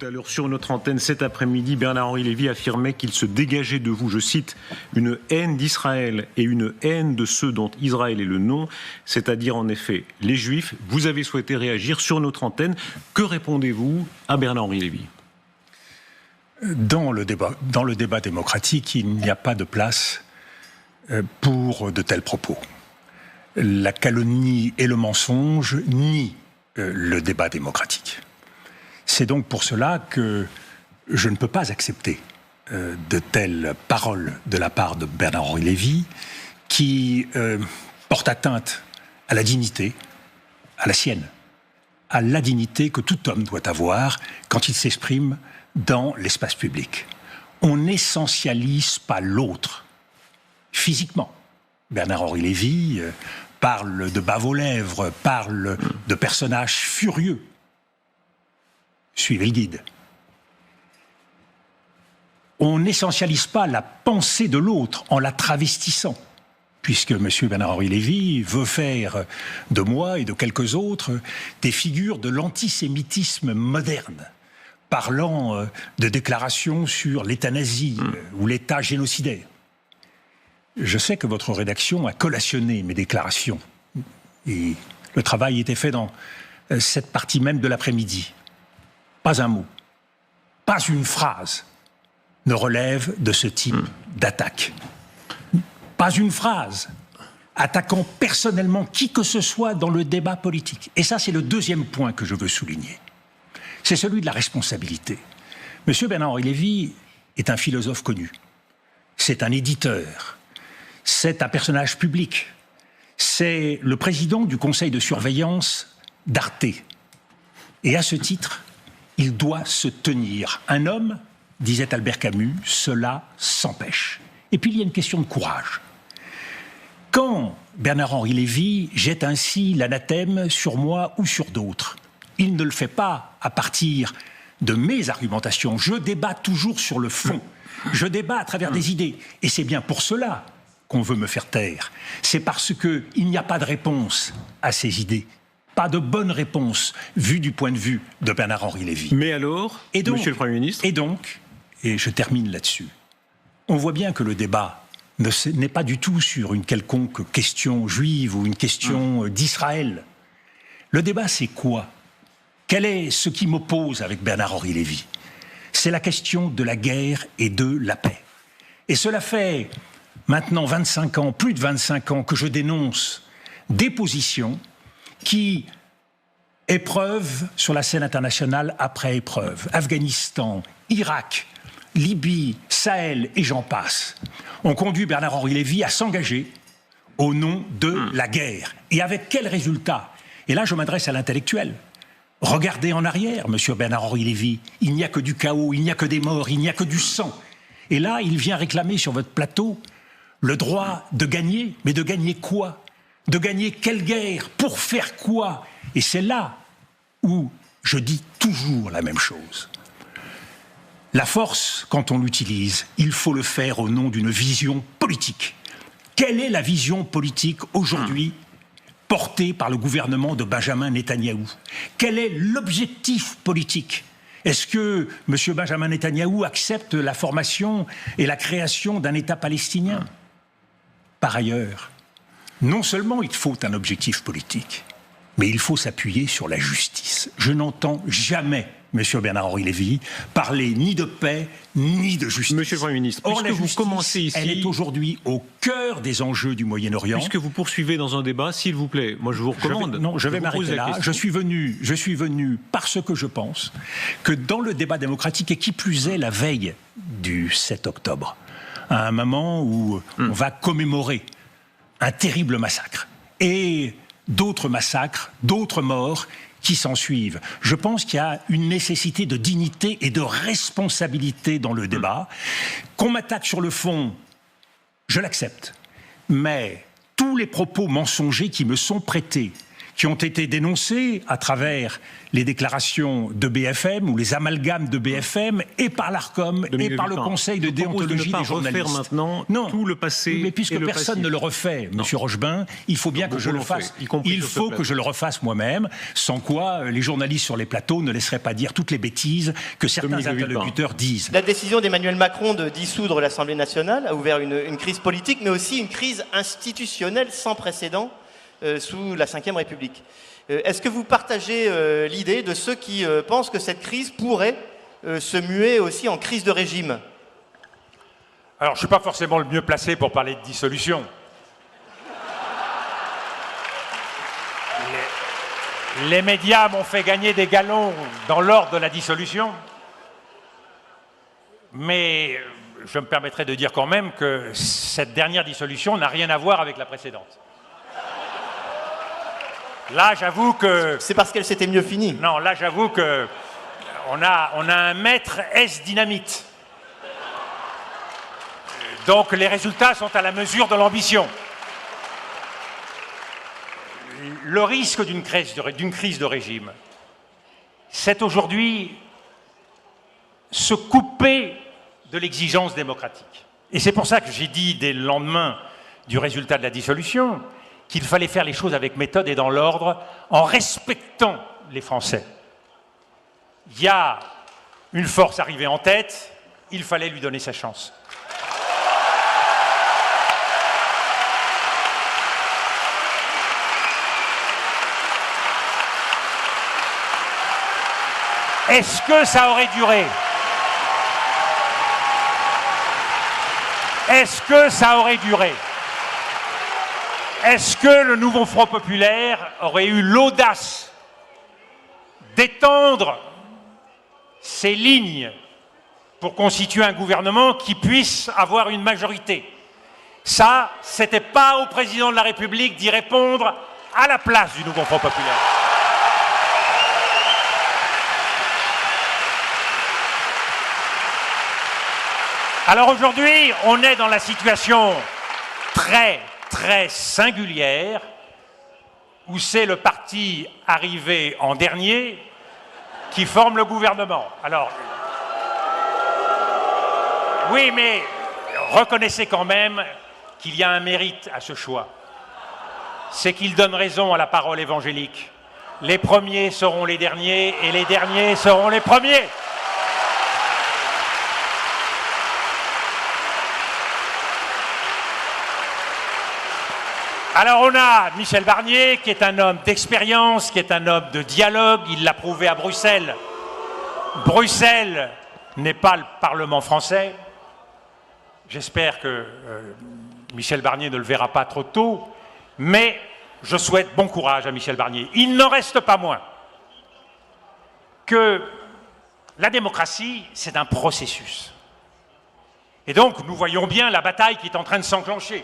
Tout à l'heure, sur notre antenne, cet après-midi, Bernard-Henri Lévy affirmait qu'il se dégageait de vous, je cite, une haine d'Israël et une haine de ceux dont Israël est le nom, c'est-à-dire en effet les Juifs. Vous avez souhaité réagir sur notre antenne. Que répondez-vous à Bernard-Henri Lévy ? Dans le débat démocratique, il n'y a pas de place pour de tels propos. La calomnie et le mensonge nient le débat démocratique. C'est donc pour cela que je ne peux pas accepter de telles paroles de la part de Bernard-Henri Lévy qui portent atteinte à la dignité, à la sienne, à la dignité que tout homme doit avoir quand il s'exprime dans l'espace public. On n'essentialise pas l'autre physiquement. Bernard-Henri Lévy parle de bave aux lèvres, parle de personnages furieux. Suivez le guide. On n'essentialise pas la pensée de l'autre en la travestissant, puisque M. Bernard-Henri Lévy veut faire de moi et de quelques autres des figures de l'antisémitisme moderne, parlant de déclarations sur l'euthanasie ou l'État génocidaire. Je sais que votre rédaction a collationné mes déclarations, et le travail était fait dans cette partie même de l'après-midi. Pas un mot, pas une phrase ne relève de ce type d'attaque. Pas une phrase attaquant personnellement qui que ce soit dans le débat politique. Et ça, c'est le deuxième point que je veux souligner. C'est celui de la responsabilité. Monsieur Bernard-Henri Lévy est un philosophe connu. C'est un éditeur. C'est un personnage public. C'est le président du conseil de surveillance d'Arte. Et à ce titre, il doit se tenir. Un homme, disait Albert Camus, cela s'empêche. Et puis il y a une question de courage. Quand Bernard-Henri Lévy jette ainsi l'anathème sur moi ou sur d'autres, il ne le fait pas à partir de mes argumentations. Je débat toujours sur le fond. Je débat à travers des idées. Et c'est bien pour cela qu'on veut me faire taire. C'est parce qu'il n'y a pas de réponse à ces idées. Pas de bonne réponse, vue du point de vue de Bernard-Henri Lévy. Mais alors, Monsieur le Premier ministre... Et je termine là-dessus, on voit bien que le débat n'est pas du tout sur une quelconque question juive ou une question d'Israël. Le débat, c'est quoi ? Quel est ce qui m'oppose avec Bernard-Henri Lévy ? C'est la question de la guerre et de la paix. Et cela fait maintenant 25 ans, plus de 25 ans, que je dénonce des positions qui, épreuve sur la scène internationale après épreuve, Afghanistan, Irak, Libye, Sahel et j'en passe, ont conduit Bernard-Henri Lévy à s'engager au nom de la guerre. Et avec quel résultat ? Et là, je m'adresse à l'intellectuel. Regardez en arrière, monsieur Bernard-Henri Lévy. Il n'y a que du chaos, il n'y a que des morts, il n'y a que du sang. Et là, il vient réclamer sur votre plateau le droit de gagner. Mais de gagner quoi ? De gagner quelle guerre ? Pour faire quoi ? Et c'est là où je dis toujours la même chose. La force, quand on l'utilise, il faut le faire au nom d'une vision politique. Quelle est la vision politique aujourd'hui portée par le gouvernement de Benjamin Netanyahou ? Quel est l'objectif politique ? Est-ce que M. Benjamin Netanyahou accepte la formation et la création d'un État palestinien ? Par ailleurs, non seulement il faut un objectif politique, mais il faut s'appuyer sur la justice. Je n'entends jamais M. Bernard-Henri Lévy parler ni de paix, ni de justice. Monsieur le Premier ministre, or, puisque vous commencez ici... elle est aujourd'hui au cœur des enjeux du Moyen-Orient. Puisque vous poursuivez dans un débat, s'il vous plaît, moi je vous recommande... Je vais m'arrêter là. Je suis venu parce que je pense que dans le débat démocratique, et qui plus est la veille du 7 octobre, à un moment où on va commémorer un terrible massacre, et d'autres massacres, d'autres morts qui s'en suivent. Je pense qu'il y a une nécessité de dignité et de responsabilité dans le débat. Qu'on m'attaque sur le fond, je l'accepte. Mais tous les propos mensongers qui me sont prêtés, qui ont été dénoncés à travers les déclarations de BFM ou les amalgames de BFM et par l'ARCOM et par le Conseil de déontologie des journalistes. Maintenant tout le passé. Mais puisque personne ne le refait, Monsieur Rochebin, il faut bien que je le fasse. Il faut que je le refasse moi-même, sans quoi les journalistes sur les plateaux ne laisseraient pas dire toutes les bêtises que certains interlocuteurs disent. La décision d'Emmanuel Macron de dissoudre l'Assemblée nationale a ouvert une crise politique, mais aussi une crise institutionnelle sans précédent sous la Ve République. Est-ce que vous partagez l'idée de ceux qui pensent que cette crise pourrait se muer aussi en crise de régime? Alors, je ne suis pas forcément le mieux placé pour parler de dissolution. Les médias m'ont fait gagner des galons dans l'ordre de la dissolution, mais je me permettrai de dire quand même que cette dernière dissolution n'a rien à voir avec la précédente. Là, j'avoue que... C'est parce qu'elle s'était mieux finie. Non, là, j'avoue que on a un maître S-dynamite. Donc, les résultats sont à la mesure de l'ambition. Le risque d'une crise de régime, c'est aujourd'hui se couper de l'exigence démocratique. Et c'est pour ça que j'ai dit dès le lendemain du résultat de la dissolution qu'il fallait faire les choses avec méthode et dans l'ordre, en respectant les Français. Il y a une force arrivée en tête, il fallait lui donner sa chance. Est-ce que ça aurait duré? Est-ce que ça aurait duré? Est-ce que le nouveau Front populaire aurait eu l'audace d'étendre ses lignes pour constituer un gouvernement qui puisse avoir une majorité? Ça, c'était pas au président de la République d'y répondre à la place du nouveau Front populaire. Alors aujourd'hui, on est dans la situation très singulière où c'est le parti arrivé en dernier qui forme le gouvernement. Alors, oui, mais reconnaissez quand même qu'il y a un mérite à ce choix. C'est qu'il donne raison à la parole évangélique. Les premiers seront les derniers et les derniers seront les premiers. Alors on a Michel Barnier, qui est un homme d'expérience, qui est un homme de dialogue, il l'a prouvé à Bruxelles. Bruxelles n'est pas le Parlement français. J'espère que Michel Barnier ne le verra pas trop tôt, mais je souhaite bon courage à Michel Barnier. Il n'en reste pas moins que la démocratie, c'est un processus. Et donc nous voyons bien la bataille qui est en train de s'enclencher.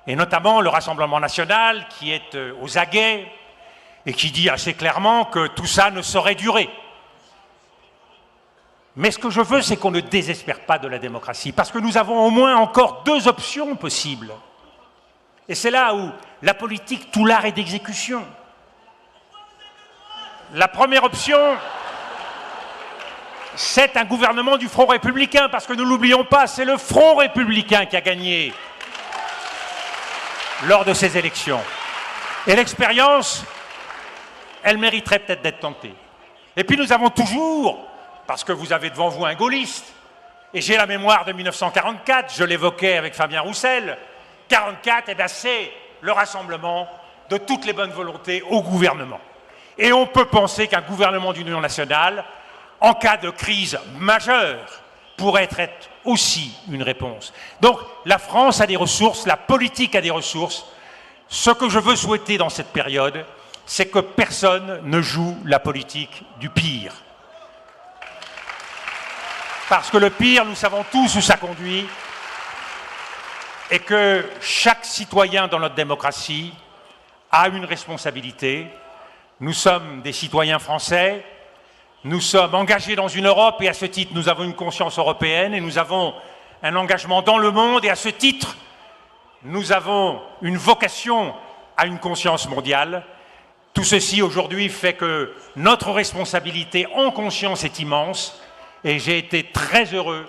Et notamment le Rassemblement national qui est aux aguets et qui dit assez clairement que tout ça ne saurait durer. Mais ce que je veux, c'est qu'on ne désespère pas de la démocratie, parce que nous avons au moins encore deux options possibles. Et c'est là où la politique, tout l'art est d'exécution. La première option, c'est un gouvernement du Front républicain, parce que ne l'oublions pas, c'est le Front républicain qui a gagné lors de ces élections. Et l'expérience, elle mériterait peut-être d'être tentée. Et puis nous avons toujours, parce que vous avez devant vous un gaulliste, et j'ai la mémoire de 1944, je l'évoquais avec Fabien Roussel, 1944, eh bien, c'est le rassemblement de toutes les bonnes volontés au gouvernement. Et on peut penser qu'un gouvernement d'union nationale, en cas de crise majeure, pourrait être aussi une réponse. Donc la France a des ressources, la politique a des ressources. Ce que je veux souhaiter dans cette période, c'est que personne ne joue la politique du pire. Parce que le pire, nous savons tous où ça conduit, et que chaque citoyen dans notre démocratie a une responsabilité. Nous sommes des citoyens français, nous sommes engagés dans une Europe et à ce titre, nous avons une conscience européenne et nous avons un engagement dans le monde et à ce titre, nous avons une vocation à une conscience mondiale. Tout ceci aujourd'hui fait que notre responsabilité en conscience est immense et j'ai été très heureux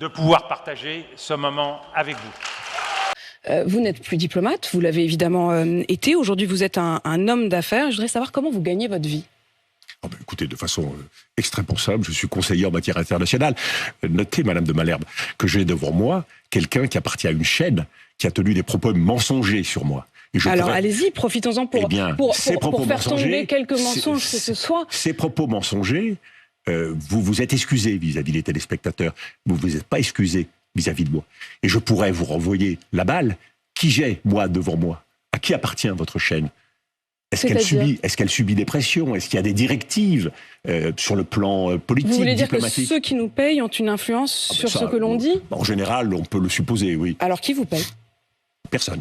de pouvoir partager ce moment avec vous. Vous n'êtes plus diplomate, vous l'avez évidemment été. Aujourd'hui, vous êtes un homme d'affaires. Je voudrais savoir comment vous gagnez votre vie. Oh ben écoutez, de façon extrêmement simple, je suis conseiller en matière internationale. Notez, Madame de Malherbe, que j'ai devant moi quelqu'un qui appartient à une chaîne qui a tenu des propos mensongers sur moi. Alors allez-y, profitons-en pour faire tomber quelques mensonges que ce soit. Ces propos mensongers, vous vous êtes excusé vis-à-vis des téléspectateurs, vous ne vous êtes pas excusé vis-à-vis de moi. Et je pourrais vous renvoyer la balle. Qui j'ai, moi, devant moi? À qui appartient votre chaîne? Est-ce qu'elle subit des pressions? Est-ce qu'il y a des directives sur le plan politique, Vous voulez dire diplomatique? que ceux qui nous payent ont une influence sur ce que l'on dit? En général, on peut le supposer, oui. Alors qui vous paye? Personne.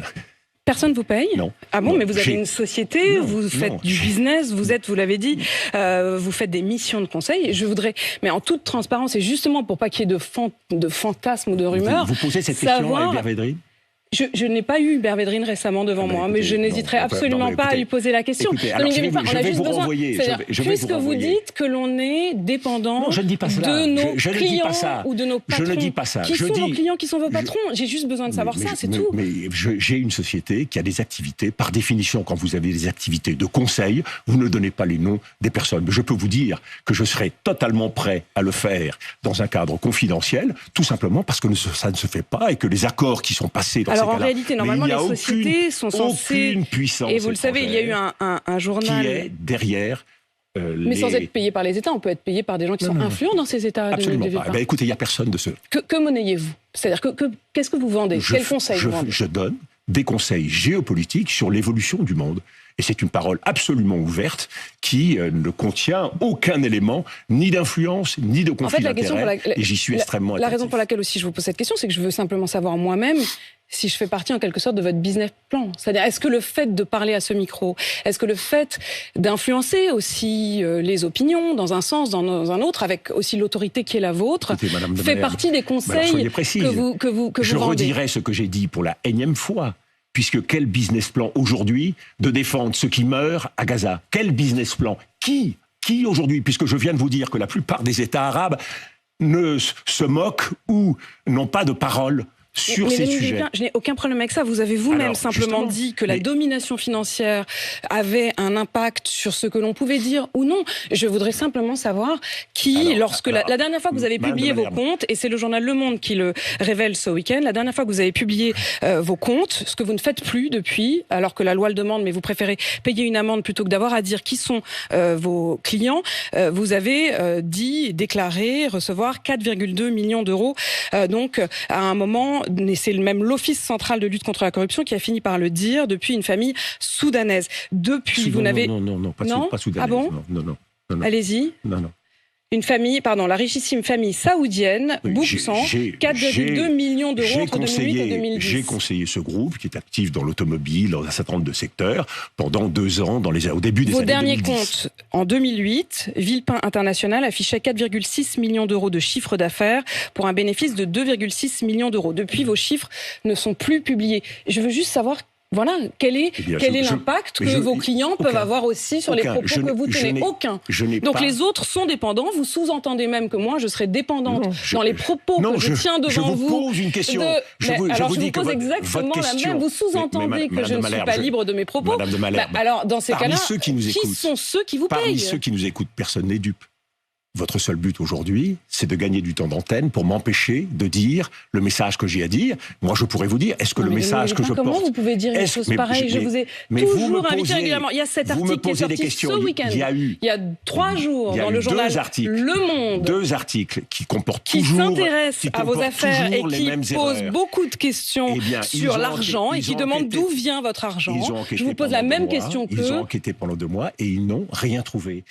Personne vous paye? Non. Ah bon, non, mais vous avez une société, vous faites du business, vous l'avez dit, vous faites des missions de conseil. Je voudrais, mais en toute transparence, et justement pour pas qu'il y ait de fantasmes ou de rumeurs... Vous posez cette question à Hubert Védrine? Je n'ai pas eu Hubert Védrine récemment devant moi, mais je n'hésiterai absolument pas à lui poser la question. Écoutez, alors, on a juste besoin. Puisque vous dites que l'on est dépendant de nos clients ou de nos patrons. Je ne dis pas ça. Qui sont vos clients, qui sont vos patrons? J'ai juste besoin de savoir ça, c'est tout. Mais j'ai une société qui a des activités. Par définition, quand vous avez des activités de conseil, vous ne donnez pas les noms des personnes. Mais je peux vous dire que je serai totalement prêt à le faire dans un cadre confidentiel, tout simplement parce que ça ne se fait pas et que les accords qui sont passés dans Alors en réalité, normalement, les sociétés sont censées... Aucune puissance. Et vous le savez, il y a eu un journal... Qui est derrière... Mais sans être payé par les États, on peut être payé par des gens qui sont influents dans ces États. Absolument pas. Ben, écoutez, il n'y a personne de ce... Que monnayez-vous? C'est-à-dire, qu'est-ce que vous vendez? Quels conseils vous vendez? Je donne des conseils géopolitiques sur l'évolution du monde. Et c'est une parole absolument ouverte qui ne contient aucun élément ni d'influence, ni de conflit d'intérêts. Et j'y suis extrêmement attentif. La raison pour laquelle aussi je vous pose cette question, c'est que je veux simplement savoir moi-même si je fais partie en quelque sorte de votre business plan. C'est-à-dire, est-ce que le fait de parler à ce micro, est-ce que le fait d'influencer aussi les opinions dans un sens, dans un autre, avec aussi l'autorité qui est la vôtre, fait partie des conseils que vous vendez? Je redirai ce que j'ai dit pour la énième fois. Puisque quel business plan aujourd'hui de défendre ceux qui meurent à Gaza? Quel business plan? Qui aujourd'hui? Puisque je viens de vous dire que la plupart des États arabes ne se moquent ou n'ont pas de parole sur ces sujets. Je n'ai aucun problème avec ça. Vous avez vous-même simplement dit que la domination financière avait un impact sur ce que l'on pouvait dire ou non. Je voudrais simplement savoir la dernière fois que vous avez publié vos comptes, et c'est le journal Le Monde qui le révèle ce week-end, la dernière fois que vous avez publié vos comptes, ce que vous ne faites plus depuis, alors que la loi le demande, mais vous préférez payer une amende plutôt que d'avoir à dire qui sont vos clients, vous avez déclaré recevoir 4,2 millions d'euros. Donc, à un moment, et c'est même l'Office central de lutte contre la corruption qui a fini par le dire, depuis une famille soudanaise. Depuis, vous n'avez... Non, pas soudanaise. Ah bon? Non. Allez-y. Non. Une famille, la richissime famille saoudienne, Bouksan, 4,2 millions d'euros entre 2008 et 2010. J'ai conseillé ce groupe qui est actif dans l'automobile, dans un certain nombre de secteurs, pendant 2 ans, au début des années 2010. Vos derniers comptes, en 2008, Villepin International affichait 4,6 millions d'euros de chiffre d'affaires pour un bénéfice de 2,6 millions d'euros. Depuis, vos chiffres ne sont plus publiés. Je veux juste savoir... Voilà, quel est l'impact que vos clients peuvent avoir aussi sur les propos que vous tenez? Aucun. Donc les autres sont dépendants. Vous sous-entendez même que moi, je serai dépendante dans les propos que je tiens devant vous. Je vous pose une question. Je vous pose exactement la même. Vous sous-entendez que je ne suis pas libre de mes propos. Madame de Malherbe, alors dans ces cas-là, qui sont ceux qui vous payent? Parmi ceux qui nous écoutent, personne n'est dupe. Votre seul but aujourd'hui, c'est de gagner du temps d'antenne pour m'empêcher de dire le message que j'ai à dire. Moi, je pourrais vous dire, est-ce que le message que je porte... Comment vous pouvez dire une chose pareille? Je vous ai toujours invité régulièrement. Il y a cet article qui est sorti ce week-end. Il y a 3 jours dans le journal Le Monde. 2 articles qui comportent toujours... Qui s'intéressent à vos affaires et qui posent beaucoup de questions sur l'argent et qui demandent d'où vient votre argent. Je vous pose la même question qu'eux. Ils ont enquêté pendant 2 mois et ils n'ont rien trouvé.